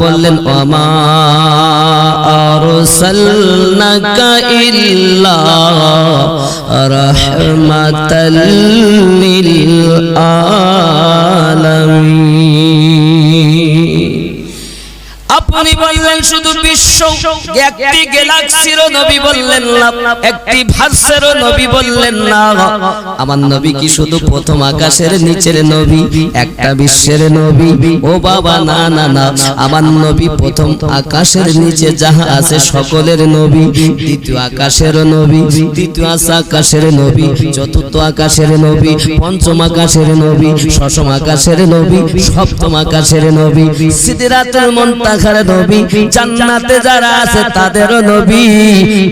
বললেন ওমা আরসালনাকা ইল্লা রাহমাতাল লিল আলামিন। আপনি বললেন শুধু বিশ্ব, একটি গ্যালাক্সিরও নবী বললেন না, একটি ভার্সেরও নবী বললেন না। আমার নবী কি শুধু প্রথম আকাশের নিচের নবী, একটা বিশ্বের নবী? ও বাবা না না না, আমার নবী প্রথম আকাশের নিচে যাহা আছে সকলের নবী, দ্বিতীয় আকাশের নবী, তৃতীয় আকাশের নবী, চতুর্থ আকাশের নবী, পঞ্চম আকাশের নবী, ষষ্ঠ আকাশের নবী, সপ্তম আকাশের নবী, সিদরাতুল মুনতাহার নবী, জান্নাতে যারা আছে তাদেরও নবী,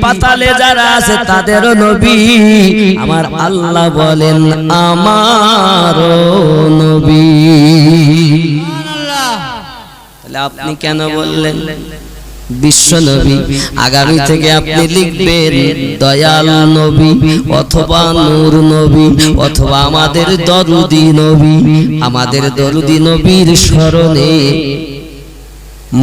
পাতালে যারা আছে তাদেরও নবী। আমার আল্লাহ বলেন আমারও নবী। তাহলে আপনি কেন বললেন বিশ্ব নবী? আগামী থেকে আপনি লিখবেন দয়াল নবী অথবা নূর নবী অথবা আমাদের দরুদি নবী। আমাদের দরুদি নবীর স্মরণে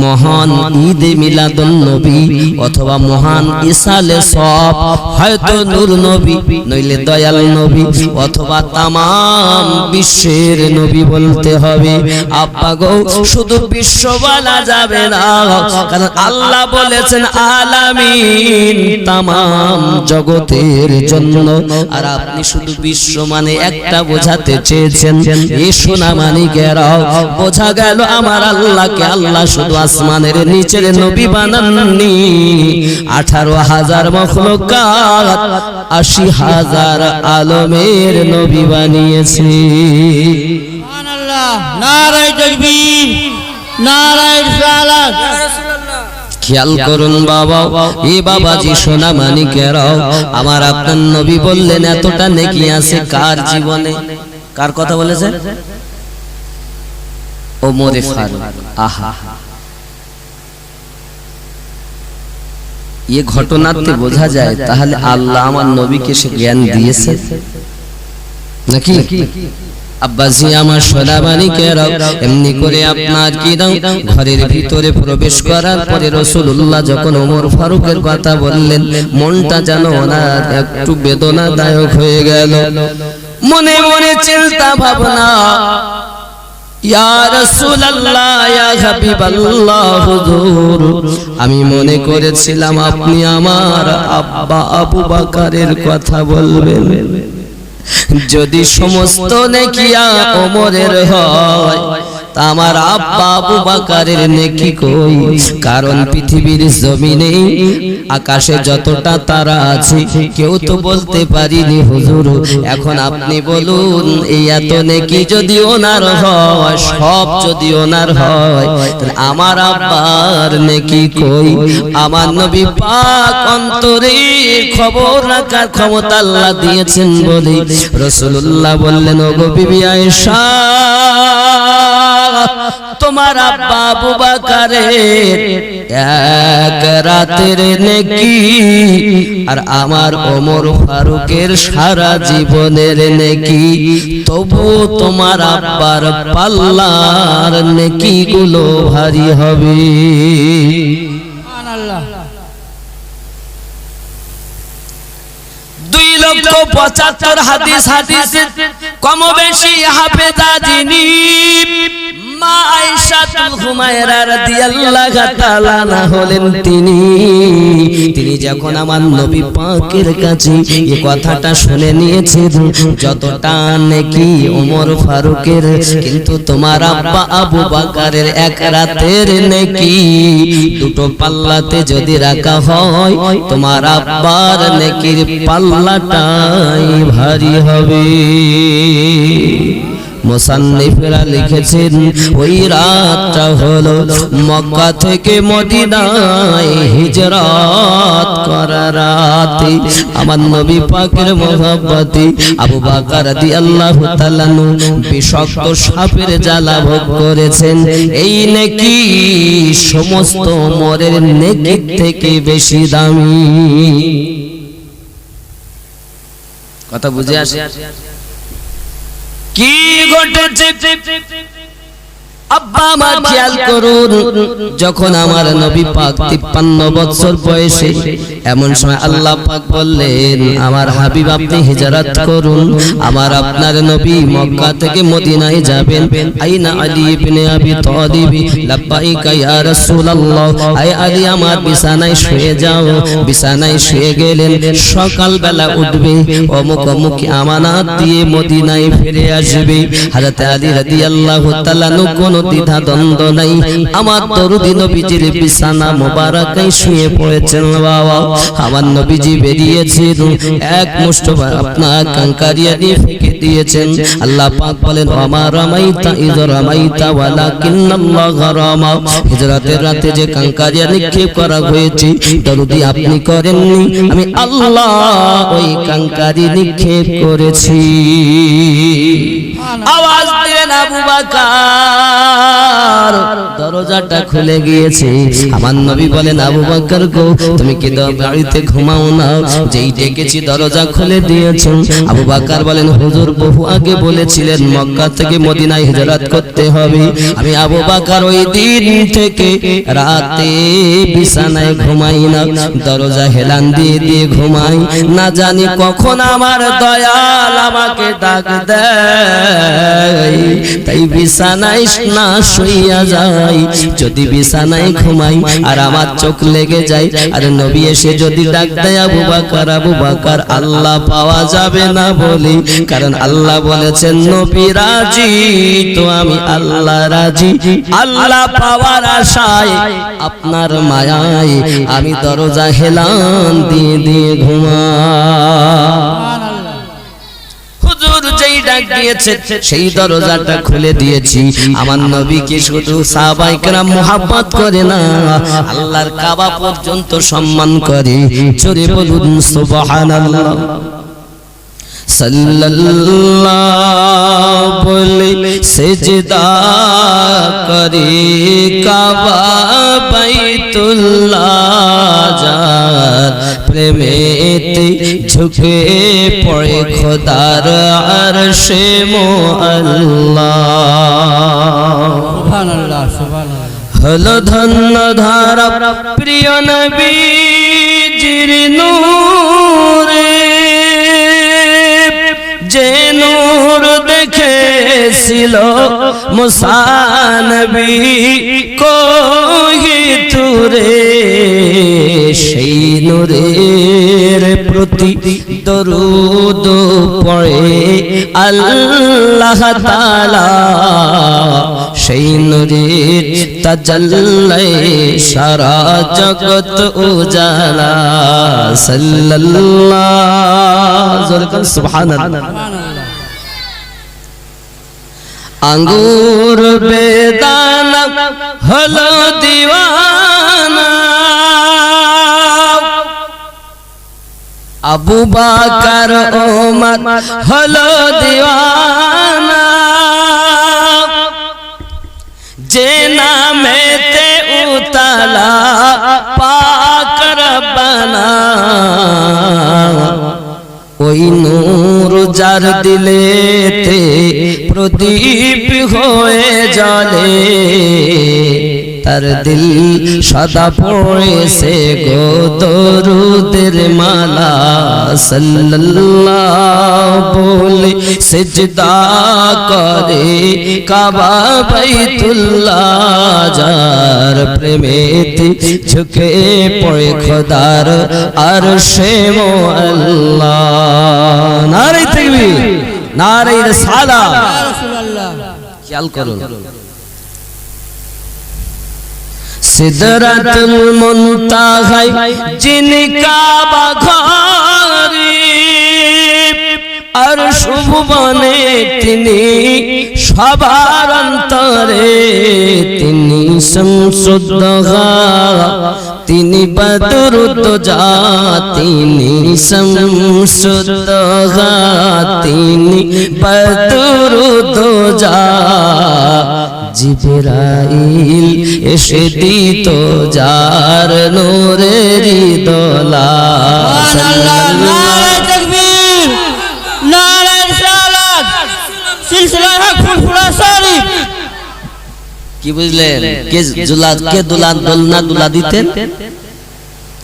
মহান ঈদ মিলাদুন নবী অথবা মহান ইসালে সব, হয়তো নূর নবী নইলে দয়াল নবী অথবা তামাম বিশ্বের নবী বলতে হবে। আব্বা গো শুধু বিশ্ব বলা যাবে না, কারণ আল্লাহ বলেছেন আলামিন, তামাম জগতের জন্য। আর আপনি শুধু বিশ্ব মানে একটা বোঝাতে চেয়েছেন। এই সোনা মানিকেরাও বোঝা গেল আমার আল্লাহকে আল্লাহ শুধু আসমানের নিচের নবী বানাননি, 18,000 মখলুকাত 80,000 আলমের নবী বানিয়েছে। সুবহানাল্লাহ, নারায়ে তাকবীর, নারায়ে রিসালাত। খেয়াল করুন বাবা, এ বাবাজি সোনা মানিকেরাও, আমার আপনার নবী বললেন এতটা নেকি আছে কার জীবনে? কার কথা বলেছেন? ওমরে ফারুক। আহা, ये ঘটনাতে বোঝা যায় তাহলে আল্লাহ আমার নবীকে সে জ্ঞান দিয়েছে নাকি? আব্বাজি আমার সোনা মানিকেরাও, এমনি করে আপনার কি দাও ঘরের ভিতরে প্রবেশ করার পরে রাসূলুল্লাহ যখন ওমর ফারুকের কথা বললেন, মনটা যেন ওনার একটু বেদনাদায়ক হয়ে গেল। মনে মনে চিন্তা ভাবনা, ইয়া রাসূলুল্লাহ, ইয়া হাবিবাল্লাহ, হুজুর আমি মনে করেছিলাম আপনি আমার আব্বা আবু বকরের কথা বলবেন। যদি সমস্ত নেকিয়া ওমরের হয় তা আমার আব্বা আবু বকরের নেকি কই? কারণ পৃথিবীর জমিনে আকাশে যতটা তারা আছে কেউ তো বলতে পারিনি হুজুর। এখন আপনি বলুন এই এত নেকি যদি ওনার হয়, সব যদি ওনার হয়, তাহলে আমার আব্বার নেকি কই? আমার নবী পাক অন্তরে খবর রাখার ক্ষমতা আল্লাহ দিয়েছেন বলে রাসূলুল্লাহ বললেন, ওগো বিবি আয়েশা, তোমার আব্বা আবু বকরের এক রাতের নেকি আর আমার ওমর ফারুকের সারা জীবনের নেকি, তবু তোমার আব্বার পাল্লার নেকি গুলো ভারী হবে। সুবহানাল্লাহ। 2,75,000 হাদিসে কম বেশি হাফেজা যিনি মা আয়েশাতুল হুমায়রা রাদিয়াল্লাহু তাআলা না হলেন তিনি যখন আমার নবী পাকের কাছে এই কথাটা শুনে নিয়েছেন, যতটা নেকি ওমর ফারুকের, কিন্তু তোমার আব্বা আবু বকরের এক রাতের নেকি দুটো পাল্লাতে যদি রাখা হয়, তোমার আব্বার নেকির পাল্লাটাই ভারী হবে। মুসান্নিফরা লিখেছেন ওই রাতটা হলো মক্কা থেকে মদিনায় হিজরত করার রাত। আমার নবী পাকের মহব্বতে আবু বকর রাদিয়াল্লাহু তাআলা বিষাক্ত সাপের জ্বালা ভোগ করেছেন। এই নেকি সমস্ত ওমরের নেকি থেকে বেশি দামি। কথা বুঝে আসে? কি ঘটেছে আব্বা আমার খেয়াল করুন, যখন আমার নবী পাক 53 বছর বয়সে, এমন সময় আল্লাহ পাক বললেন, আমার হাবিব আপনি হিজরত করুন, আমার আপনার নবী মক্কা থেকে মদিনায় যাবেন। আইনা আলী ইবনে আবি তালিব, লাব্বাইকা ইয়া রাসূলুল্লাহ। আয় আলী আমার বিছানায় শুয়ে যাও। বিছানায় শুয়ে গেলেন। সকাল বেলা উঠবে, অমুক অমুক আমানত দিয়ে মদিনায় ফিরে আসবে। হযরত আলী রাদিয়াল্লাহু তাআলা কোনো দ্বিধা দ্বন্দ্ব নাই, আমার দরুদি নবীজির বিছানা মোবারকায় শুয়ে পড়েছেন। বাবা আমার নবীজি বেরিয়েছেন, এক মুষ্ঠ আপনার কাঙ্কারিয়া দিয়ে ফেঁকে দিয়েছেন। আল্লাহ পাক বলেন, ওমা রামাইতা ইয রামাইতা ওয়ালাকিন্নাল্লাহ রামা। হিজরতের রাতে যে কাঙ্কারিয়া নিক্ষেপ করা হয়েছে, দরুদি আপনি করেননি, আমি আল্লাহ ওই কাঙ্কারি নিক্ষেপ করেছি। আওয়াজ দিলেন আবু বকর, দরজাটা খুলে গিয়েছে। আমার নবী বলেন, আবু বকর গো, তুমি কি বাড়িতে ঘুমাও না? যেই ডেকেছি দরজা খুলে দিয়েছেন। আবু বকর বলেন, হুজুর বহু আগে বলেছিলেন মক্কা থেকে মদিনায় হিজরত করতে হবে। আমি আবু বকর ওই দিন থেকে রাতে বিছানায় ঘুমাই না, দরজা হেলান দিয়ে দিয়ে ঘুমাই। না জানি কখন আমার দয়াল আমাকে ডাক দেয়, তাই বিছানায় না শুইয়া যাই। যদি বিছানায় ঘুমাই আর আমার চোখ লেগে যায়, আর নবী এসে যদি ডাক দেয়, আবু বকর আবু বকর, আল্লাহ পাওয়া যাবে না বলি, কারণ আল্লাহ বলেছেন নবী রাজি, তো আমি আল্লাহ রাজি। আল্লাহ পাওয়ার আশায়, আপনার মায়ায় আমি দরজা হেলান দিয়ে দিয়ে ঘুমাই। হুজুর যেই ডাক দিয়েছে সেই দরজাটা খুলে দিয়েছি। আমার নবীকে শুধু সাহাবায়ে কেরাম মুহাব্বত করে না, আল্লাহর কাবা পর্যন্ত সম্মান করে। জোরে বলুন সুবহানাল্লাহ। সাল্লাল্লাহু বলে সিজদা করে কাবা বাইতুল্লাহ যার প্রেমেতে ঝুঁকে পড়ে খোদার আরশে মুআল্লা। সুবহানাল্লাহ সুবহানাল্লাহ। হলো ধন্য ধারা প্রিয় নবীজির নূরে, যে নূর দেখেছিল মুসা নবী কোহি তুরে, সেই নূরের প্রতি দরুদ পড়ে আল্লাহ তাআলা, সেই নূরের তাজাল্লি সারা জগৎ উজালা। সাল্লাল্লাহু সুবহানাল্লাহ। আঙ্গুর বেদানা হলো দিওয়ানা, আবু বকর ওমর হলো দিওয়ানা, যে নামেতে উতালা পাক রব্বানা, ওই নূর যার দিলেতে প্রদীপ হয়ে জ্বলে, তার দিল সদা পড়েছে গো দরুদের মালা। সাল্লাল্লাহু বলে সিজদা করে কাবা বাইতুল্লাহ যার প্রেমেতে ঝুঁকে পড়ে খোদার আরশে মুআল্লা। নারে তাকবীর, নারে রিসালাত। ইয়া রাসূলুল্লাহ। খেয়াল করুন, সিদরাতুল মুনতাহায় যিনি কাবা ঘরে, আর শুভবনে তিনি সবার অন্তরে, তিনি শামসুদ্দোহা, তিনি বদরুদ্দোজা, তিনি শামসুদ্দোহা, তিনি বদরুদ্দোজা। জিবরাইল এসে দিত যার নূরের দোলা। নারে তাকবীর, নারে রিসালাত, সিলসিলা হক ফুরফুরা শরীফ। কি বুঝলেন? কে দোলনা দুলা দিতেন?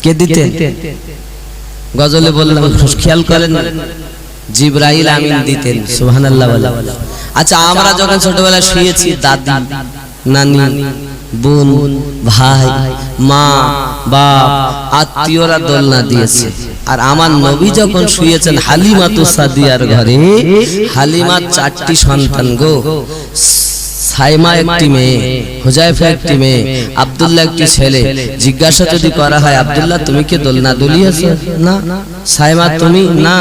কে দিতেন? গজলে বললাম, খেয়াল করেন, জিবরাইল আমিন দিতেন। সুবহানাল্লাহ বলেন। আচ্ছা, আমরা যখন ছোটবেলায় শুয়েছি, দাদি, নানি, বোন, ভাই, মা, বাপ, আত্মীয়রা দোলনা দিয়েছে। আর আমার নবী যখন শুয়েছেন হালিমাতু সাদিয়ার ঘরে, হালিমার 4টি সন্তান গো, সাইমা একটি মেয়ে, হুজাইফা একটি মেয়ে, আব্দুল্লাহ একটি ছেলে। জিজ্ঞাসা যদি করা হয়, আব্দুল্লাহ তুমি কি দোলনা দুলিয়েছো? না। সাইমা তুমি? না।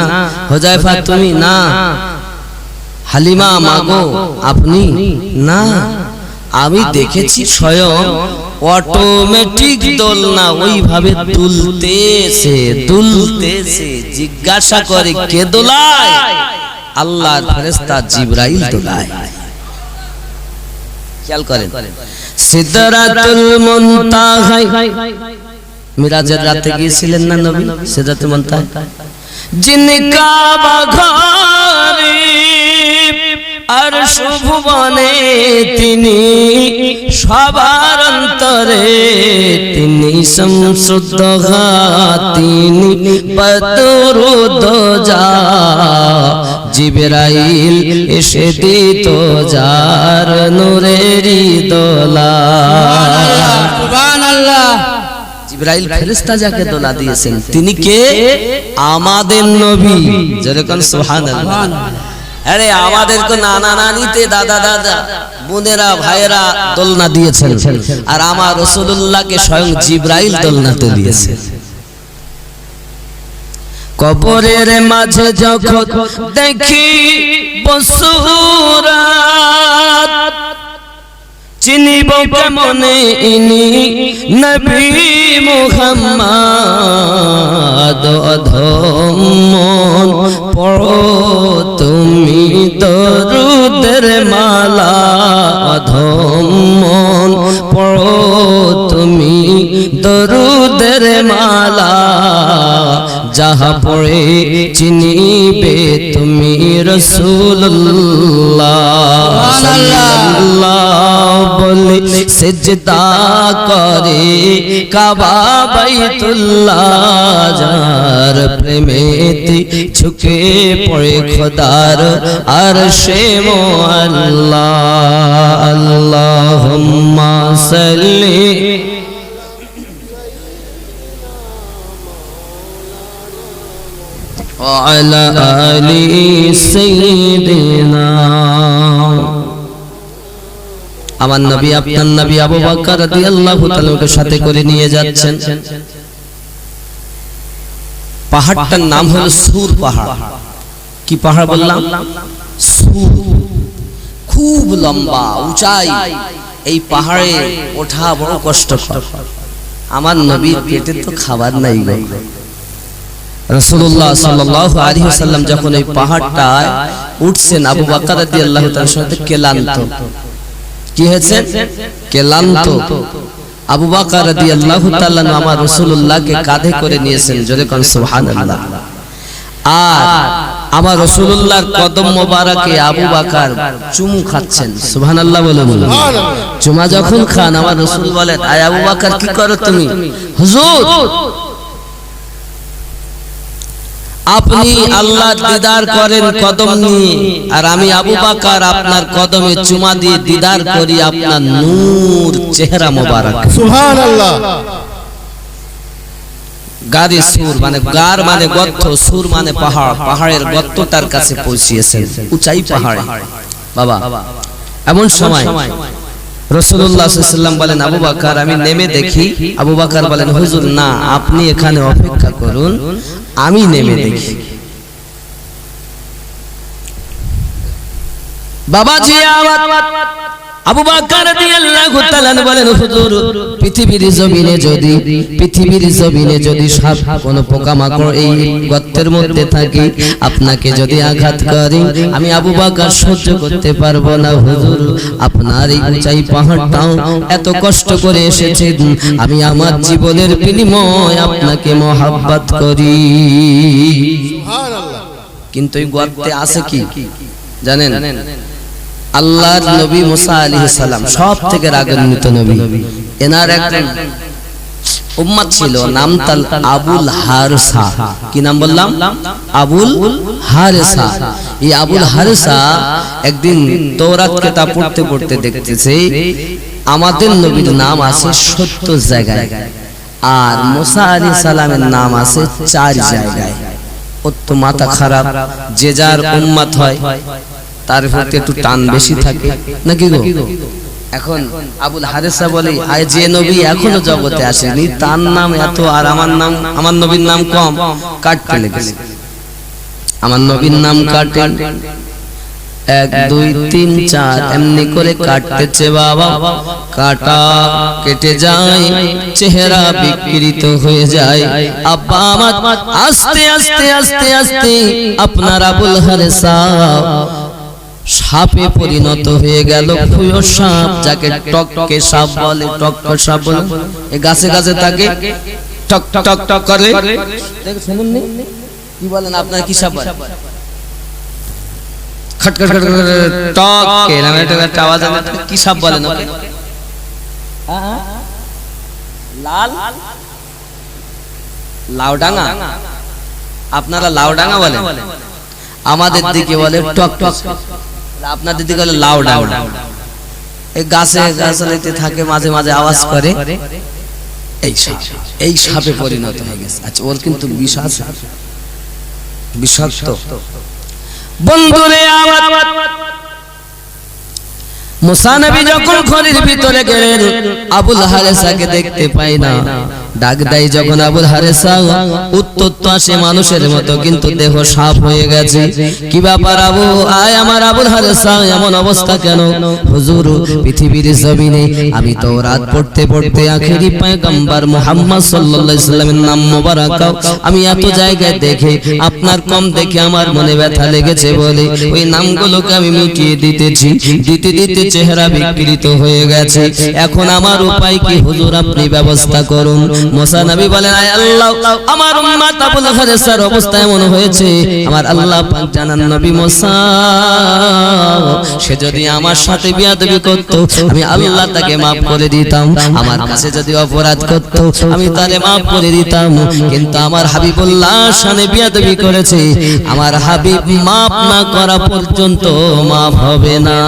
হুজাইফা তুমি? না। হালিমা মাগো আপনি? না। আমি দেখেছি স্বয়ং অটোমেটিক দোলনা ওইভাবে দুলতেছে। জিজ্ঞাসা করে কে দোলায়? আল্লাহর ফেরেশতা জিবরাইল দোলায়। খেয়াল করেন, সিদরাতুল মুনতাহায় মিরাজের রাতে গিয়েছিলেন না নবী সিদরাতুল মুনতাহায়? জিনকা বাঘারে আরশ ভুবনে তিনি, সবার অন্তরে তিনি শামসুদ্দোহা, তিনি বদরুদ্দোজা। জিবরাইল এসে দিত যার নূরেরি দোলা। সুবহানাল্লাহ। জিবরাইল ফেরেশতা যাকে দোলা দিয়েছেন তিনি কে? আমাদের নবী। যেরকম সুবহানাল্লাহ। আরে আমাদেরকে নানা নানিতে, দাদা দাদা, বোনেরা, ভাইয়েরা দোলনা দিয়েছেন, আর আমার রাসূলুল্লাহকে স্বয়ং জিবরাইল দোলনাতে দিয়েছে। কবরের মাঝে যখন দেখি বসুরাত, চিনিব কেমনে ইনি নবী মুহাম্মদ। অধমন পড়ো তুমি দরুদের মালা, অধমন পড়ো তুমি দরুদের মালা। যাহা পড়ে চিনিবে তুমি রাসূলুল্লাহ সাল্লাল্লাহু বলে সিজদা করে কাবা বাইতুল্লাহ। যার প্রেমেতে ঝুঁকে পড়ে খোদার আরশে মুআল্লা। আল্লাহুম্মা সাল্লি আলা আলি সাইয়্যিদিনা। আমার নবী, আপনার নবী আবু বকর রাদিয়াল্লাহু তাআলাকে সাথে করে নিয়ে যাচ্ছেন। পাহাড়টার নাম হলো সুর পাহাড়। কি পাহাড় বললাম? সুর। খুব লম্বা উঁচাই। এই পাহাড়ে ওঠা বড় কষ্টকর। আমার নবীর পেটে তো খাবার নাই গো। রাসূলুল্লাহ সাল্লাল্লাহু আলাইহি ওয়াসাল্লাম যখন এই পাহাড়টায় উঠছেন, আবু বকর রাদিয়াল্লাহু তাআলার সাথে ক্লান্ত। কি হয়েছে? ক্লান্ত। আবু বকর রাদিয়াল্লাহু তাআলা আমার রাসূলুল্লাহকে কাঁধে করে নিয়েছেন। জোরে কোন সুবহানাল্লাহ। আর আমার রাসূলুল্লাহর কদম মোবারকে আবু বকর চুমু খাচ্ছেন। সুবহানাল্লাহ বলে বলুন। চুমা যখন খান, আমার রাসূল বলেন, আয় আবু বকর কি করো তুমি? হুজুর, আপনি আল্লাহর দিদার করেন কদম নিয়ে, আর আমি আবু বকর আপনার কদমে চুমা দিয়ে দিদার করি আপনার নূর চেহারা মোবারক। সুবহানাল্লাহ। গারে সুর মানে গার মানে গর্ত, সুর মানে পাহাড়, পাহাড়ের গর্তটার কাছে পৌঁছিয়েছেন, উঁচাই পাহাড়ে। বাবা, এমন সময় রাসূলুল্লাহ সাল্লাল্লাহু আলাইহি ওয়াসাল্লাম বলেন, আবু বকর আমি নেমে দেখি। আবু বকর বলেন, হুজুর না, আপনি এখানে অপেক্ষা করুন, আমি নেমে দেখি। বাবাজি আবু বকর রাদিয়াল্লাহু তাআলা বলেন, হুজুর পৃথিবীর জমিনে যদি সাপ কোন পোকামাকড় এই গর্তের মধ্যে থাকে, আপনাকে যদি আঘাত করে, আমি আবু বকর সহ্য করতে পারবো না। হুজুর আপনার এই উঁচাই পাহাড়টাও এত কষ্ট করে এসেছেন, আমি আমার জীবনের বিনিময় আপনাকে মহব্বত করি। সুবহানাল্লাহ। কিন্তু এই গর্তে আছে কি জানেন? আল্লাহর নবী মুসা আলাইহিস সালাম সব থেকে রাগান্বিত নবী। এনার একজন উম্মত ছিল, নাম তাল আবুল হারসা। কি নাম বললাম? আবুল হারসা। এই আবুল হারসা একদিন তাওরাত কিতাব পড়তে পড়তে দেখতেছে আমাদের নবীর নাম আছে ৭০ জায়গায়, আর মুসা আলাইহিস সালামের নাম আছে ৪ জায়গায়। ওর তো মাথা খারাপ, যে যার উম্মত হয় তার প্রতি একটু টান বেশি থাকে নাকি গো? এখন আবুল হারেসা বলে, আয় যে নবী এখনো জগতে আসেনি তার নাম এত, আর আমার নবীর নাম কম, কাটতে লেগেছে। আমার নবীর নাম কাটে ১ ২ ৩ ৪ এমনি করে কাটতেছে বাবা। কাটা কেটে যায়, চেহারা বিকৃত হয়ে যায়। আব্বা আমার আস্তে আস্তে আস্তে আস্তে আপনার আবুল হারেসা সাপে পরিণত হয়ে গেল। ফুয়ো সাপ, যাকে টককে সাপ বলে, টক সাপ বলে, এই গাছে গাছে থাকে, টক টক টক করে। শুনুননি কি বলেন আপনার? কি সাপ বলে? খট খট খট টক কে নামে একটা আওয়াজ আসে, কি সাপ বলেন ওকে? লাল লাউডাঙ্গা। আপনারা লাউডাঙ্গা বলেন, আমাদের দিকে বলে টক টক, আপনাদের দিকে বলে লাউডাঙ্গা। এই গাছে গাছালিতে থাকে, মাঝে মাঝে আওয়াজ করে। এই সাপে পরিণত হয়ে গেছে। আচ্ছা, ওর কিন্তু বিষ আছে, বিষাক্ত। বন্ধুরে আমার মুসা নবী যখন ঘরের ভিতরে গেলেন, আবুল হারেসাকে দেখতে পাই না। ডাক দেয় যখন আবুল হারেসা, উত্তর তো আসে মানুষের মতো, কিন্তু দেহ সাপ হয়ে গেছে। কি ব্যাপার আবু? আয় আমার আবুল হারেসা, এমন অবস্থা কেন? হুজুর, পৃথিবীর জমিনে আমি তো রাত পড়তে পড়তে আখেরি পয়গম্বর মুহাম্মদ সাল্লাল্লাহু আলাইহি সাল্লামের নাম মোবারক আমি এত জায়গায় দেখে আপনার কম দেখে আমার মনে ব্যথা লেগেছে বলে ওই নামগুলোকে আমি মিটিয়ে দিতেছি। দিতে দিতে চেহারা বিকৃত হয়ে গেছে। এখন আমার উপায় কি হুজুর? আপনি ব্যবস্থা করুন। মুসা নবী বলেন, আয় আল্লাহ, আমার উম্মত আবুল হারেসার অবস্থা এমন হয়েছে, আমার আল্লাহ পাক জানান নবী মুসা সে যদি আমার সাথে বিয়াদবি করত আমি আল্লাহ তাকে maaf করে দিতাম, আমার কাছে যদি অপরাধ করত আমি তারে maaf করে দিতাম, কিন্তু আমার হাবিবুল্লাহ শানে বিয়াদবি করেছে, আমার হাবিব maaf না করা পর্যন্ত maaf হবে না।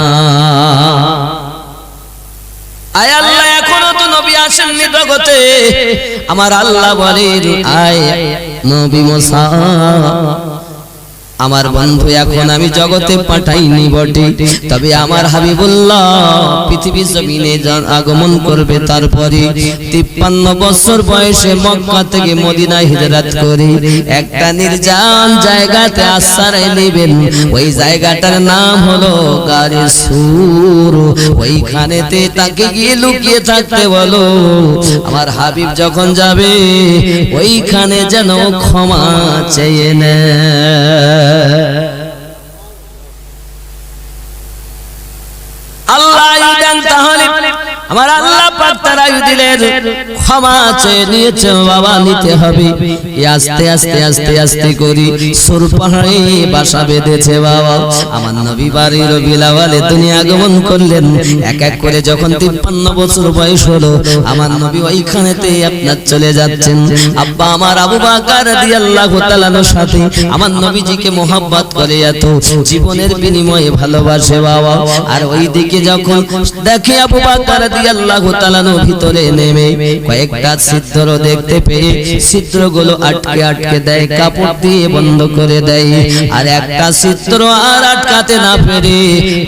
আয় আল্লাহ, এখনো তো নবী আসেননি জগতে। আমার আল্লাহ বলেন, আয় নবী মুসা, আমার বন্ধু এখন আমি জগতে পাঠাইনি বটে, তবে আমার হাবিবুল্লাহ পৃথিবীর জমিনে আগমন করবে। তারপরে 53 বছর বয়সে মক্কা থেকে মদিনায় হিজরত করে একটা নির্জন জায়গাতে আশ্রয় নেবেন। ওই জায়গাটার নাম হলো গারে সুর। ওইখানেতে তাকে গিয়ে লুকিয়ে থাকতে বলো। আমার হাবিব যখন যাবে ওইখানে যেন ক্ষমা চেয়ে নেয়। আল্লাহ দেন, তাহলে আমার আল্লাহ পাক তারাই দিলেন, ক্ষমা চেয়ে নিয়েছে বাবা, নিতে হবে। আস্তে আস্তে আস্তে আস্তে করি সুর পাহাড়ে বাসা বেঁধেছে বাবা। আমার নবী বাড়ি রবিউল আউয়ালে দুনিয়া আগমন করলেন। এক এক করে যখন 53 বছর বয়স হলো আমার নবী ওইখানেতে আপনার চলে যাচ্ছেন। আব্বা আমার আবু বকর রাদিয়াল্লাহু তাআলার সাথে আমার নবীজিকে মোহাব্বত করে, এত জীবনের বিনিময়ে ভালোবাসে বাবা। আর ওইদিকে যখন দেখে আবু বকর রাদিয়াল্লাহু তাআলা ভিতরে নেমে কয়েকটা ছিদ্র দেখতে পেয়ে ছিদ্রগুলো আটকে আটকে দেয়, কাপড় দিয়ে বন্ধ করে দেয়। আর একটা ছিদ্র আর আটকাতে না পেরে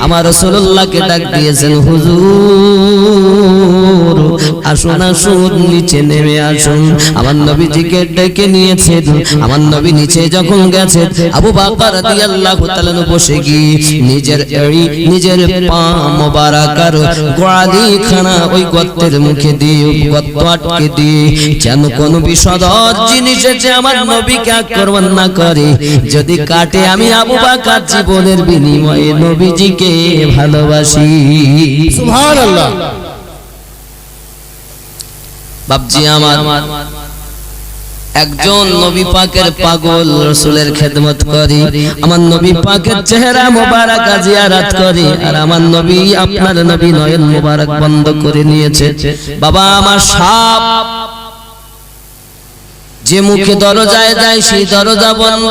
আমার রাসূলুল্লাহকে ডাক দিয়েছেন, হুজুর আসুন আসুন, নিচে নেমে আসুন। আমার নবীজিকে ডেকে নিয়েছেন। আমার নবী নিচে যখন গেছেন আবু বকর রাদিয়াল্লাহু তাআলা বসে গিয়ে নিজের পা মোবারকার গোড়ালি খানা ওই গর্তের মুখে দিয়ে গর্ত আটকে দিয়ে যেন কোন বিষধর জিনিস এসে আমার নবীকে আক্রমণ না করে। যদি কাটে আমি আবু বকর জীবনের বিনিময়ে নবীজিকে ভালোবাসি। সুবহানাল্লাহ। বাপজি আমার একজন নবী পাকের পাগল রাসূলের খেদমত করি, আমার নবী পাকের চেহারা মোবারক জিয়ারত করি, আর আমার নবী আপনার নবী নয়ন মোবারক বন্ধ করে নিয়েছে। বাবা আমার সাপ যে মুখে দরজায় যায় সেই দরজা বন্ধ,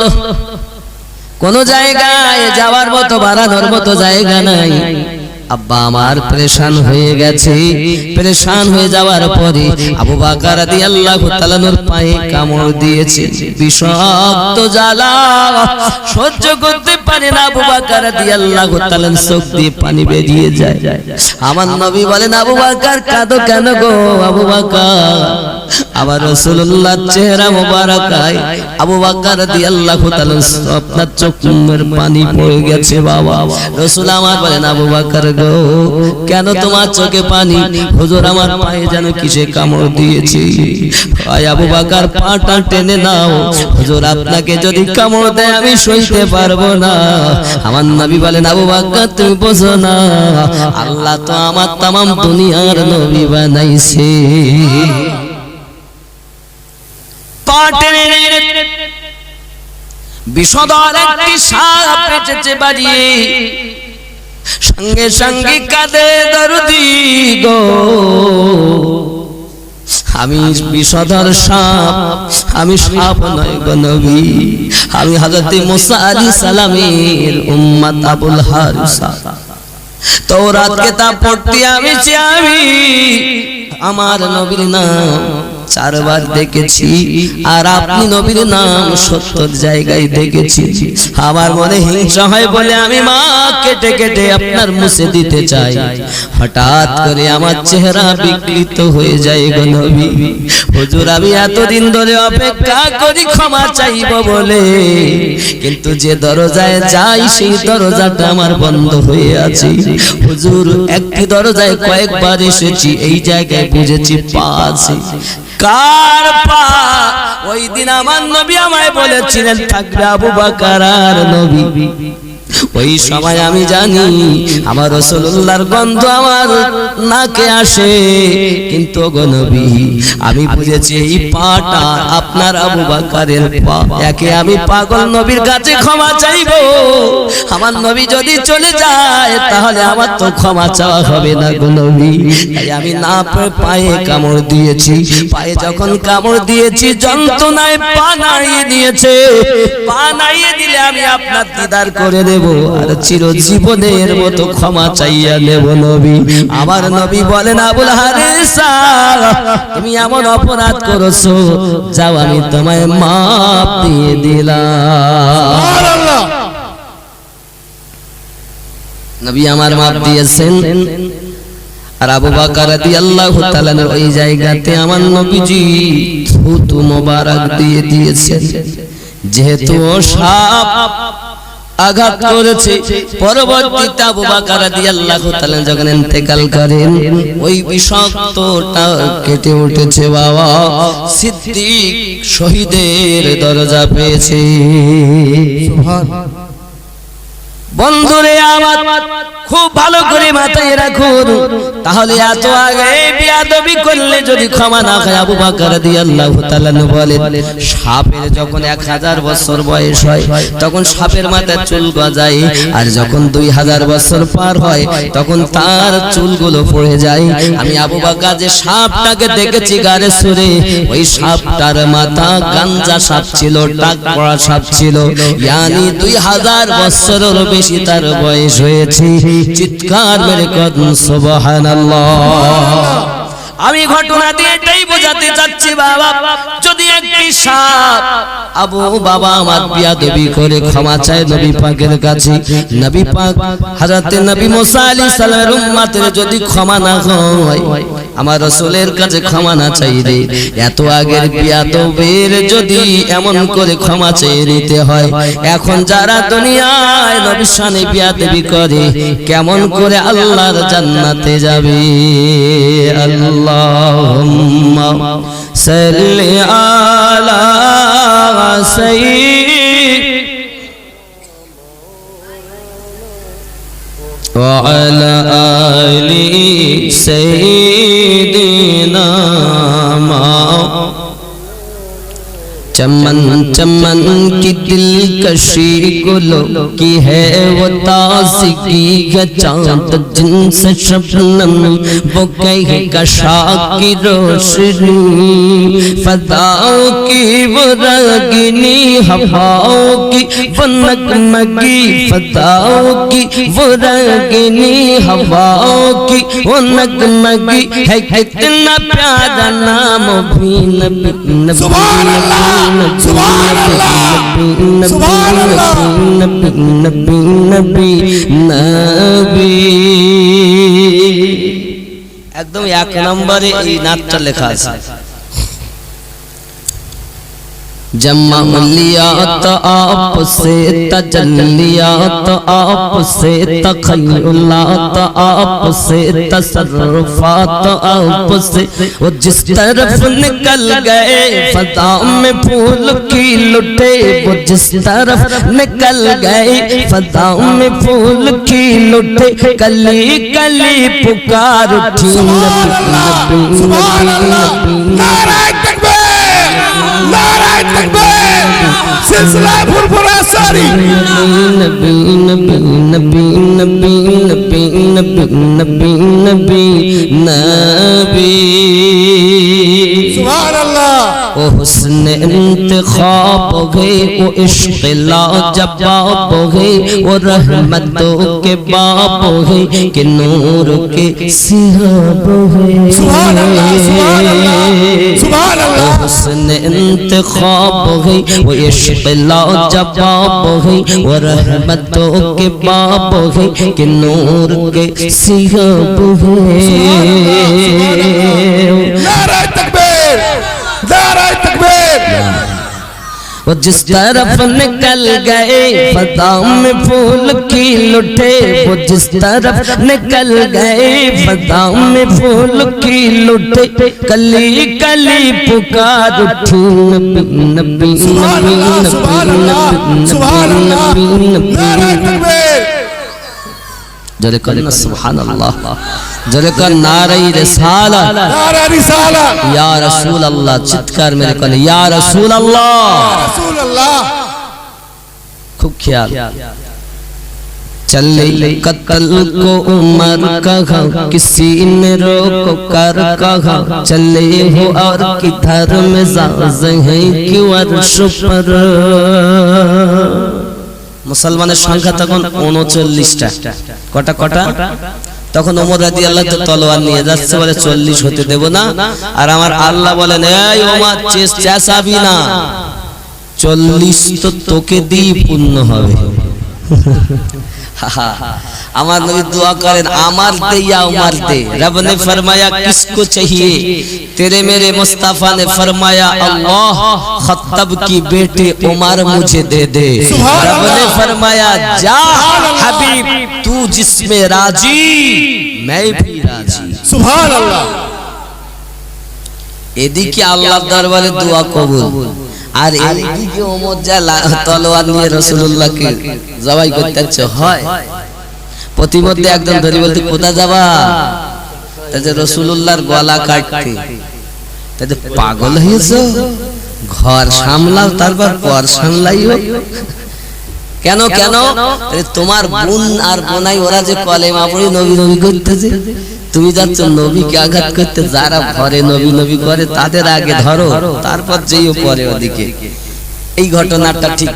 কোন জায়গায় যাওয়ার মতো বাড়ানোর মতো জায়গা নাই। আব্বা আমার পরেশান হয়ে গেছে, পরেশান হয়ে যাওয়ার পরে আবু বকর রাদিয়াল্লাহু তাআলা নূর পায়ে কামড় দিয়েছে, বিষাক্ত জ্বালা সহ্য করতে পারে না আবু বকর রাদিয়াল্লাহু তাআলা চোখ দিয়ে পানি বেরিয়ে যায়। আমার নবী বলেন, আবু বকর কাঁদো কেন গো আবু বকর? আবার রাসূলুল্লাহর চেহারা মোবারকায় আবু বকর রাদিয়াল্লাহু তাআলা আপনার চোখের পানি পড়ে গেছে। বাবা রাসূল আমার বলেন, আবু বকর গো কেন তোমার চোখে পানি? হুজুর আমার পায়ে যেন কিসে কামড় দিয়েছে। আয় আবু বকর পাটা টেনে নাও, হুজুর আপনাকে যদি কামড় দেয় আমি সইতে পারবো না। আমার নবী বলেন, আবু বকর তুমি বোঝো না, আল্লাহ তো আমার তাম দুনিয়ার নবী বানাইছে। বিষধর একটি সাপ পেটেছে বাড়িয়ে, সঙ্গে সঙ্গে কাঁদে দরদি গো, আমি বিষধর সাপ, আমি সাপ নয় গো নবী, আমি হযরত মুসা আলাইহিস সালামের উম্মত আবুল হারিসা। তাওরাত কিতাব পড়তে আমি আমার নবীর নাম 4 বার দেখেছি, আর আপনি নবীর নাম 70 জায়গায় দেখেছি। আমার মনে হিংসা হয় বলে আমি মা কেটে কেটে আপনার মুছে দিতে চাই, হঠাৎ করে আমার চেহারা বিকৃত হয়ে যায় গো নবী। হুজুর আমি এতদিন ধরে অপেক্ষা করি ক্ষমা চাইব বলে, কিন্তু যে দরজায় যাই সেই দরজাটা আমার বন্ধ হয়ে আছে। হুজুর একটি দরজায় কয়েকবার এসেছি, এই জায়গায় বুঝেছি পা আছে। কার পা? ওই দিন আমার নবী আমায় বলেছিলেন থাকবে আবু বকর আর নবী। ওই সময় আমি জানি আমার রাসূলুল্লাহর গন্ধ আমার নাকে আসে, কিন্তু গো নবী আমি বুঝেছি এই পাটা আপনার আবু বকরের পা। একে আমি পাগল নবীর কাছে ক্ষমা চাইবো, আমার নবী যদি চলে যায় তাহলে আমার তো ক্ষমা চাওয়া হবে না গো নবী। তাই আমি না পায়ে কামড় দিয়েছি, পায়ে যখন কামড় দিয়েছি যন্ত্রণায় পা নাড়িয়ে দিয়েছে, পা নাড়িয়ে দিলে আমি আপনার দিদার করে দেব, আর চিরজীবনের মতো ক্ষমা চাইয়া নেব নবী। আমার নবী বলেন, আবুল হারিসা তুমি এমন অপরাধ করেছো, যাও আমি তোমায় মাফ দিয়ে দিলাম। সুবহানাল্লাহ। নবী আমার মাফ দিয়েছেন, আর আবু বকর রাদিয়াল্লাহু তাআলা ওই জায়গাতে আমার নবীজি থুতু মোবারক দিয়ে দিয়েছেন। যেহেতু সাপ আঘাত করেছে, পরবর্তীতে আবু বকর রাদিয়াল্লাহু তাআলা যখন ইন্তেকাল করেন ওই বিষাক্তটা কেটে উঠেছে। বাবা সিদ্দিক শহীদের দরজা পেয়েছে। সুবহানাল্লাহ। বন্ধুরে আমার খুব ভালো করে মাথায় রাখুন, তাহলে এত আগে বিয়াদবি করলে যদি ক্ষমা না হয়, আবু বকর রাদিয়াল্লাহু তাআলা বলেন সাপের যখন 1000 বছর বয়স হয় তখন সাপের মাথায় চুল গজায়, আর যখন 2000 বছর পার হয় তখন তার চুলগুলো পড়ে যায়। আমি আবু বকর যে সাপটাকে দেখেছি গারে সুরে, ওই সাপটার মাথা গাঞ্জা সাপ ছিল, টাক পড়া সাপ ছিল, ইয়ানি 2000 বছরের বেশি তার বয়স হয়েছে। চিৎকার মেরে কদম সুবহানাল্লাহ। আমি ঘটনা দিয়ে এটাই বোঝাতে চাচ্ছি বাবা, যদি একটি সাপ আবু বাবা আমার বিয়াদবি করে ক্ষমা চায় নবী পাকের কাছে, নবী পাক হযরত নবী মুসা আলাইহিস সালামের উম্মতের যদি ক্ষমা না হয়, আমার রাসূলের কাছে ক্ষমা না চাইলে এত আগের বিয়াদবের যদি এমন করে ক্ষমা চেয়ে নিতে হয়, এখন যারা দুনিয়ায় নবীর শানে বিয়াদবি করে কেমন করে আল্লাহর জান্নাতে যাবে? আল্লাহুম্মা সাল্লি আলা সাইয়্যিদিনা ওয়া আলা আলি সাইয়্যিদিনা چمن چمن کی دلکشی گلوں کی ہے وہ تازگی ہے چاند جن سے شبنم وہ کہے گشا کی روشنی فضاؤں کی وہ راگنی ہواؤں کی وہ نغمگی فضاؤں کی وہ راگنی ہواؤں کی وہ نغمگی ہے کتنا پیارا نام بھی نبی نبی سبحان اللہ سبحان اللہ سبحان اللہ نبی نبی نبی نبی একদম এক নম্বরে এই নাটটা লেখা আছে جمالیات آپ سے تجلیات آپ سے تخیلات آپ سے تصرفات آپ سے وہ جس طرف نکل گئے فضا میں پھول کی لٹے وہ جس طرف نکل گئے فضا میں پھول کی لٹے کلی کلی پکار اٹھی سبحان اللہ سبحان اللہ نعرہ تکبیر نعرہ تکبیر سلسلہ پھرپھرا ساری نبی نبی نبی نبی نبی نبی نبی نبی نبی سبحان اللہ وہ حسن انتخاب ہے وہ عشق لاجواب ہے وہ رحمتوں کے باب ہے کہ نور کے سیاب ہے سبحان اللہ سبحان اللہ سبحان اللہ حسن انتخاب ہے وہ عشق لاجواب ہے وہ رحمتوں کے باب ہے کہ نور کے سیاب ہے نعرہ تکبیر نعرہ تکبیر وہ جس طرف نکل گئے فضا میں پھول کی لٹے وہ جس طرف نکل گئے فضا میں پھول کی لٹے کلی کلی پکار اٹھی نبی نبی سبحان نبی اللہ سبحان اللہ سبحان اللہ نبی نعرہ تکبیر جلے کرنا سبحان اللہ جلے کر نعرہ رسالت نعرہ رسالت یا رسول اللہ چتکار میرے کہنے یا رسول اللہ رسول اللہ خوب خیال چلے قتل کو عمر کہا کسی نے روک کر کہا چلے ہو اور کدھر میں زاز ہیں کیوں عرش پر মুসলমানের সংখ্যা তখন 39টা কটা কটা তখন ওমর রাদিয়াল্লাহু তাআলা তলোয়ার নিয়ে যাচ্ছে বলে 40 হতে দেব না আর আমার আল্লাহ বলেন এই ওমর চেঁচাবি না 40 তো তোকে দিয়ে পূর্ণ হবে আমার নবী দোয়া করেন আমার দে ইয়া উমর দে রব نے فرمایا کس کو چاہیے تیرے میرے مصطفی نے فرمایا اللہ خطب کی بیٹے عمر مجھے دے دے رب نے فرمایا جا حبیب تو جس میں راضی میں بھی راضی سبحان اللہ এদিকে আল্লাহর দরবারে দোয়া কবুল আর এইদিকে ওমর যা তলোয়ার নিয়ে রাসূলুল্লাহকে জবাই করতে হয় প্রতিমধ্যে একদম ধরে বলতে কোথায় যাবা তাতে রাসূলুল্লাহর গলা কাটতে তাতে পাগল হয়েছো ঘর সামলাও তারপর পর সামলাইও কেন কেন তোমার বোন আর বোনাই ওরা যে কলেমা পড়ে নবী নবী করতেছে তুমি যাচ্ছ নবীকে আঘাত করতে যারা ঘরে নবী নবী করে তাদের আগে ধরো তারপর যেও পরে ওদিকে এই ঘটনাটা ঠিক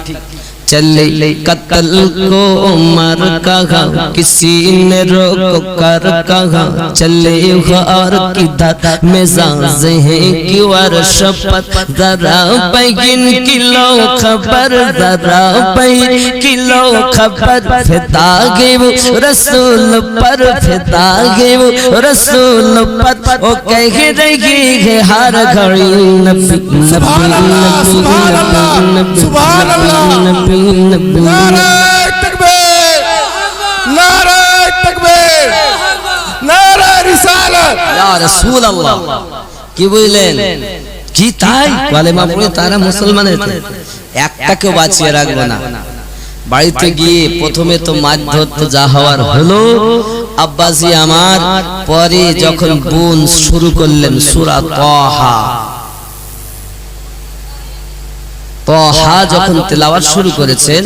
چلے قتل کو عمر کہا کسی نے روک کر کہا چلے غار کی دھت مزاج ہیں کیوں عرش پر ذرا بین کلو خبر ذرا بین کلو خبر فدا گے وہ رسول پر فدا گے وہ رسول پر وہ کہہ رہی ہے ہر گھڑی نبی سبحان اللہ سبحان اللہ سبحان اللہ نعرہ تکبیر نعرہ تکبیر نعرہ رسالت یا رسول اللہ কি বললেন কি তাই কালেমা পড়ে তারা মুসলমান হয়েছে একটাকেও বাঁচিয়ে রাখবো না বাড়িতে গিয়ে প্রথমে তো মাছ ধরতে যা হওয়ার হলো আব্বাসি আমার পরে যখন বোন শুরু করলেন সূরা তাহা তাহা যখন তেলাওয়াত শুরু করেছেন,